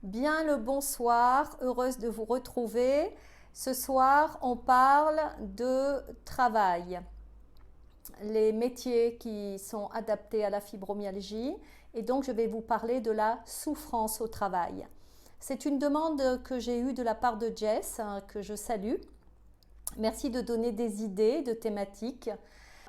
Bien le bonsoir, heureuse de vous retrouver. Ce soir, on parle de travail, les métiers qui sont adaptés à la fibromyalgie et donc je vais vous parler de la souffrance au travail. C'est une demande que j'ai eue de la part de Jess, que je salue. Merci de donner des idées de thématiques.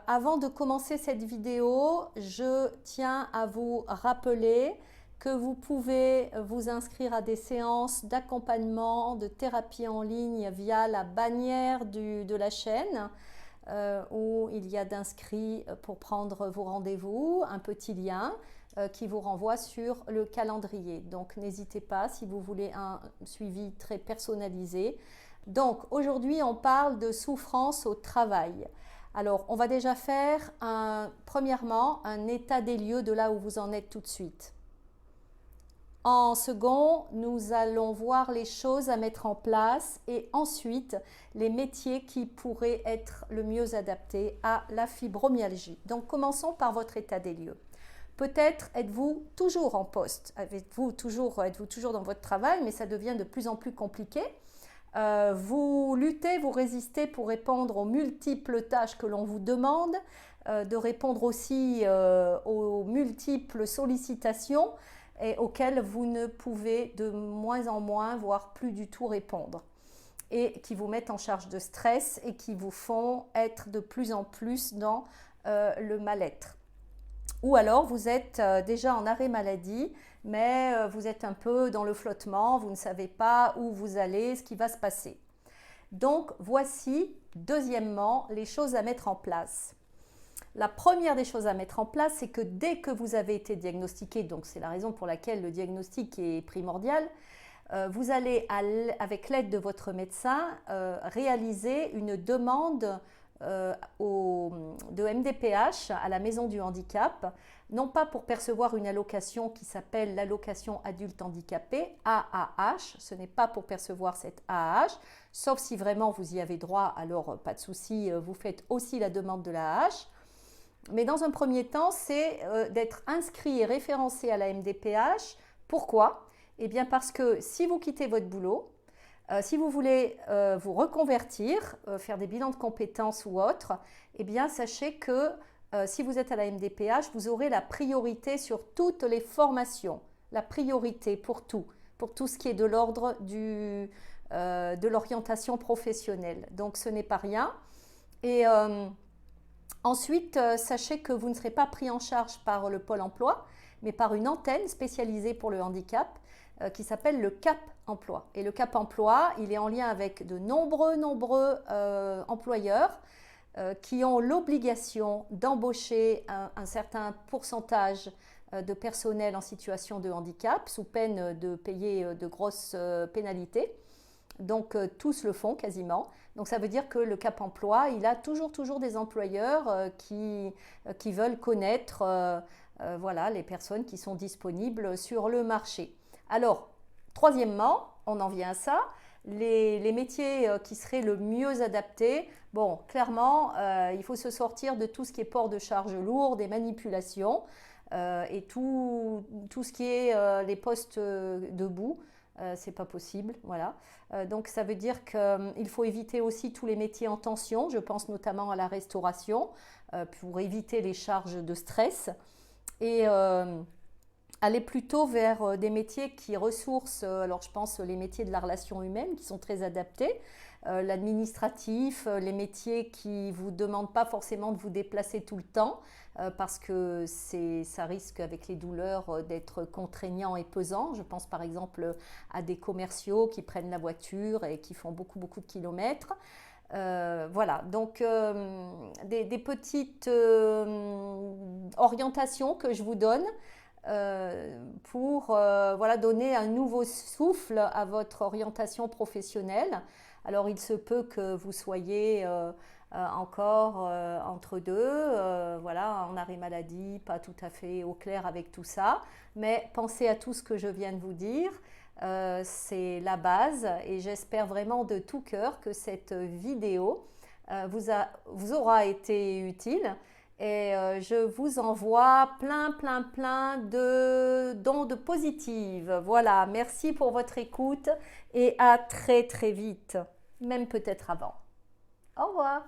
Avant de commencer cette vidéo, je tiens à vous rappeler que vous pouvez vous inscrire à des séances d'accompagnement, de thérapie en ligne via la bannière de la chaîne où il y a d'inscrits pour prendre vos rendez-vous, un petit lien qui vous renvoie sur le calendrier. Donc n'hésitez pas si vous voulez un suivi très personnalisé. Donc aujourd'hui on parle de souffrance au travail. Alors on va déjà faire premièrement un état des lieux de là où vous en êtes tout de suite. En second, nous allons voir les choses à mettre en place et ensuite les métiers qui pourraient être le mieux adaptés à la fibromyalgie. Donc commençons par votre état des lieux. Peut-être êtes-vous toujours en poste, êtes-vous toujours dans votre travail, mais ça devient de plus en plus compliqué. Vous luttez, vous résistez pour répondre aux multiples tâches que l'on vous demande, de répondre aussi aux multiples sollicitations et auxquelles vous ne pouvez de moins en moins, voire plus du tout répondre, et qui vous mettent en charge de stress et qui vous font être de plus en plus dans le mal-être. Ou alors vous êtes déjà en arrêt maladie, mais vous êtes un peu dans le flottement, vous ne savez pas où vous allez, ce qui va se passer. Donc voici, deuxièmement, les choses à mettre en place. La première des choses à mettre en place, c'est que dès que vous avez été diagnostiqué, donc c'est la raison pour laquelle le diagnostic est primordial, vous allez, avec l'aide de votre médecin, réaliser une demande de MDPH à la maison du handicap, non pas pour percevoir une allocation qui s'appelle l'allocation adulte handicapé, AAH, ce n'est pas pour percevoir cette AAH, sauf si vraiment vous y avez droit, alors pas de souci, vous faites aussi la demande de l'AAH. Mais dans un premier temps, c'est d'être inscrit et référencé à la MDPH. Pourquoi? Eh bien parce que si vous quittez votre boulot, si vous voulez vous reconvertir, faire des bilans de compétences ou autre, eh bien sachez que si vous êtes à la MDPH, vous aurez la priorité sur toutes les formations, la priorité pour tout ce qui est de l'ordre de l'orientation professionnelle. Donc ce n'est pas rien. Et ensuite, sachez que vous ne serez pas pris en charge par le Pôle emploi, mais par une antenne spécialisée pour le handicap qui s'appelle le CAP Emploi. Et le CAP Emploi, il est en lien avec de nombreux employeurs qui ont l'obligation d'embaucher un certain pourcentage de personnel en situation de handicap sous peine de payer de grosses pénalités. Donc tous le font quasiment. Donc ça veut dire que le Cap Emploi, il a toujours des employeurs qui veulent connaître voilà, les personnes qui sont disponibles sur le marché. Alors, troisièmement, on en vient à ça, les métiers qui seraient le mieux adaptés. Bon, clairement, il faut se sortir de tout ce qui est port de charges lourdes et manipulation et tout ce qui est les postes debout. C'est pas possible, voilà. Donc ça veut dire qu'il faut éviter aussi tous les métiers en tension, je pense notamment à la restauration, pour éviter les charges de stress et aller plutôt vers des métiers qui ressourcent, alors je pense les métiers de la relation humaine qui sont très adaptés, l'administratif, les métiers qui ne vous demandent pas forcément de vous déplacer tout le temps parce que ça risque avec les douleurs d'être contraignant et pesant. Je pense par exemple à des commerciaux qui prennent la voiture et qui font beaucoup de kilomètres. Voilà, donc des petites orientations que je vous donne pour voilà, donner un nouveau souffle à votre orientation professionnelle. Alors il se peut que vous soyez encore entre deux, voilà, en arrêt maladie, pas tout à fait au clair avec tout ça, mais pensez à tout ce que je viens de vous dire. C'est la base et j'espère vraiment de tout cœur que cette vidéo vous aura été utile Et je vous envoie plein de d'ondes positives. Voilà, merci pour votre écoute et à très vite, même peut-être avant. Au revoir.